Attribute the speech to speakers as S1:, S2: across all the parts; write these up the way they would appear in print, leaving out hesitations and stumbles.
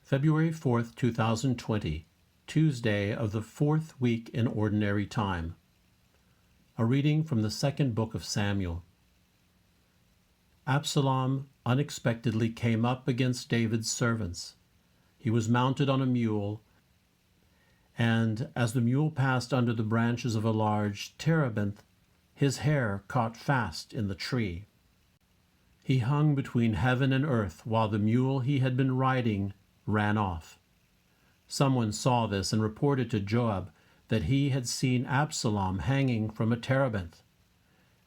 S1: February 4th, 2020, Tuesday of the fourth week in Ordinary Time. A reading from the second book of Samuel. Absalom unexpectedly came up against David's servants. He was mounted on a mule, and as the mule passed under the branches of a large terebinth, his hair caught fast in the tree. He hung between heaven and earth while the mule he had been riding ran off. Someone saw this and reported to Joab that he had seen Absalom hanging from a terebinth.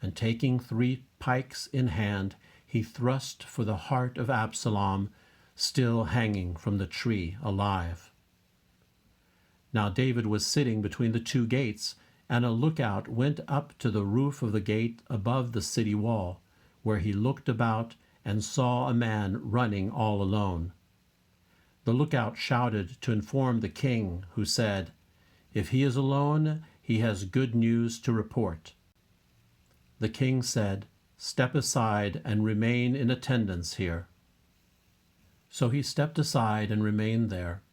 S1: And taking 3 pikes in hand, he thrust for the heart of Absalom, still hanging from the tree alive. Now David was sitting between the 2 gates, and a lookout went up to the roof of the gate above the city wall, where he looked about and saw a man running all alone. The lookout shouted to inform the king, who said, "If he is alone, he has good news to report." The king said, "Step aside and remain in attendance here." So he stepped aside and remained there.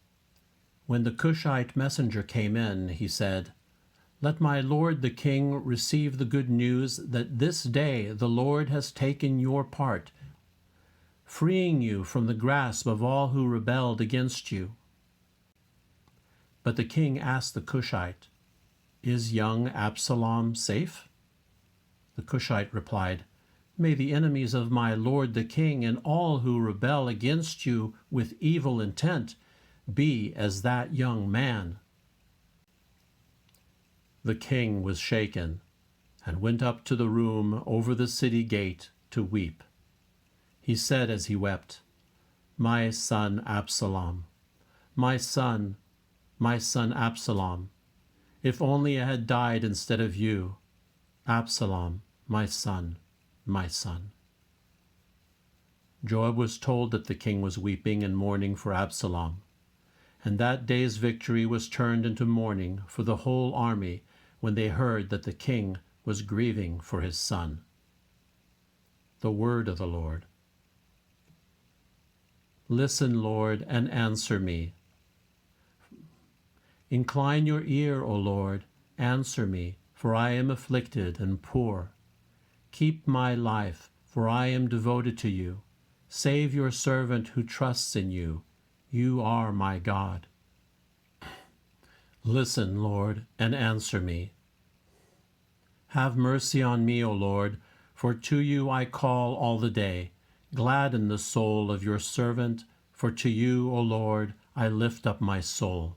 S1: When the Cushite messenger came in, he said, "Let my lord the king receive the good news that this day the Lord has taken your part, freeing you from the grasp of all who rebelled against you." But the king asked the Cushite, "Is young Absalom safe?" The Cushite replied, "May the enemies of my lord the king and all who rebel against you with evil intent be as that young man." The king was shaken and went up to the room over the city gate to weep. He said as he wept, "My son Absalom, my son Absalom, if only I had died instead of you, Absalom, my son, my son." Joab was told that the king was weeping and mourning for Absalom, and that day's victory was turned into mourning for the whole army when they heard that the king was grieving for his son. The word of the Lord. Listen, Lord, and answer me. Incline your ear, O Lord, answer me, for I am afflicted and poor. Keep my life, for I am devoted to you. Save your servant who trusts in you. You are my God. Listen, Lord, and answer me. Have mercy on me, O Lord, for to you I call all the day. Gladden the soul of your servant, for to you, O Lord, I lift up my soul.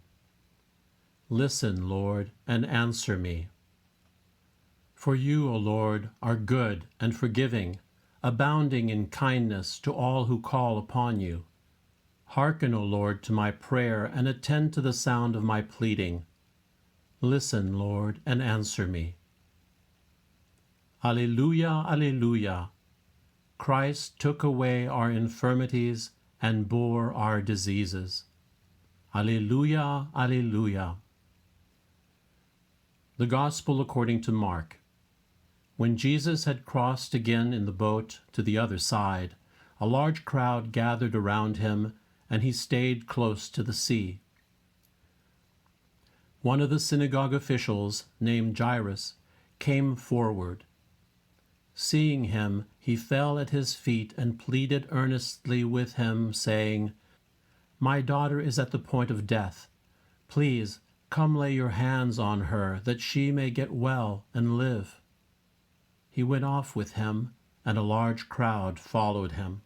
S1: Listen, Lord, and answer me. For you, O Lord, are good and forgiving, abounding in kindness to all who call upon you. Hearken, O Lord, to my prayer, and attend to the sound of my pleading. Listen, Lord, and answer me. Alleluia, alleluia. Christ took away our infirmities and bore our diseases. Alleluia, alleluia. The Gospel according to Mark. When Jesus had crossed again in the boat to the other side, a large crowd gathered around him, and he stayed close to the sea. One of the synagogue officials, named Jairus, came forward. Seeing him, he fell at his feet and pleaded earnestly with him, saying, "My daughter is at the point of death. Please, come lay your hands on her, that she may get well and live." He went off with him, and a large crowd followed him.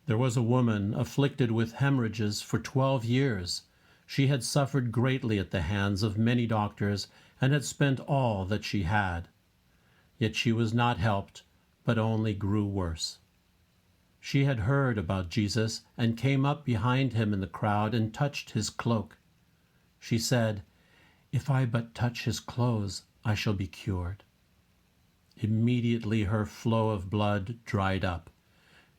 S1: There was a woman afflicted with hemorrhages for 12 years. She had suffered greatly at the hands of many doctors, and had spent all that she had. Yet she was not helped, but only grew worse. She had heard about Jesus and came up behind him in the crowd and touched his cloak. She said, "If I but touch his clothes, I shall be cured." Immediately her flow of blood dried up.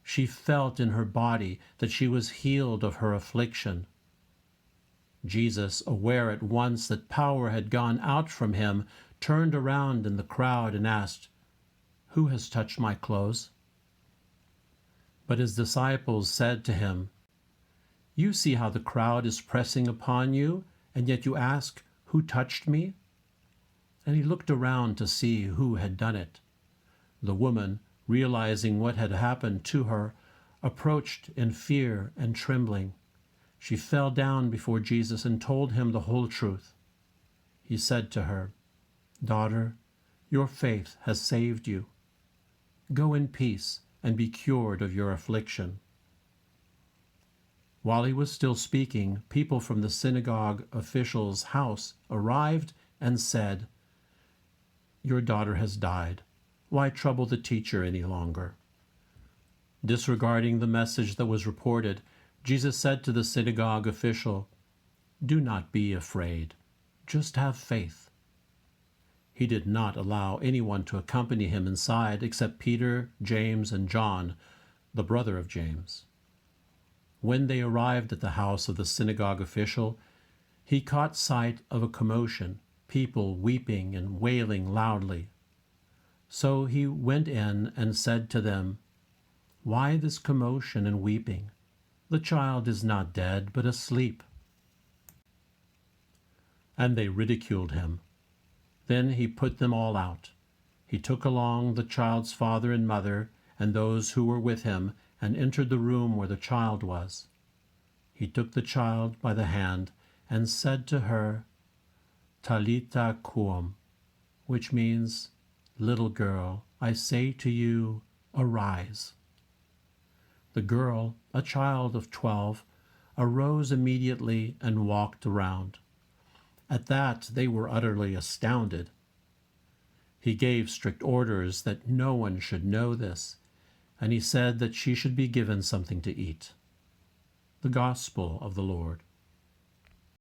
S1: She felt in her body that she was healed of her affliction. Jesus, aware at once that power had gone out from him, turned around in the crowd and asked, "Who has touched my clothes?" But his disciples said to him, You see how the crowd is pressing upon you, and yet you ask, 'Who touched me?'" And he looked around to see who had done it. The woman, realizing what had happened to her, approached in fear and trembling. She fell down before Jesus and told him the whole truth. He said to her, "Daughter, your faith has saved you. Go in peace and be cured of your affliction." While he was still speaking, people from the synagogue official's house arrived and said, "Your daughter has died. Why trouble the teacher any longer?" Disregarding the message that was reported, Jesus said to the synagogue official, "Do not be afraid. Just have faith." He did not allow anyone to accompany him inside except Peter, James, and John, the brother of James. When they arrived at the house of the synagogue official, he caught sight of a commotion, people weeping and wailing loudly. So he went in and said to them, "Why this commotion and weeping? The child is not dead, but asleep." And they ridiculed him. Then he put them all out. He took along the child's father and mother and those who were with him, and entered the room where the child was. He took the child by the hand and said to her, "Talitha koum," which means, "Little girl, I say to you, arise." The girl, a child of 12, arose immediately and walked around. At that they were utterly astounded. He gave strict orders that no one should know this, and he said that she should be given something to eat. The Gospel of the Lord.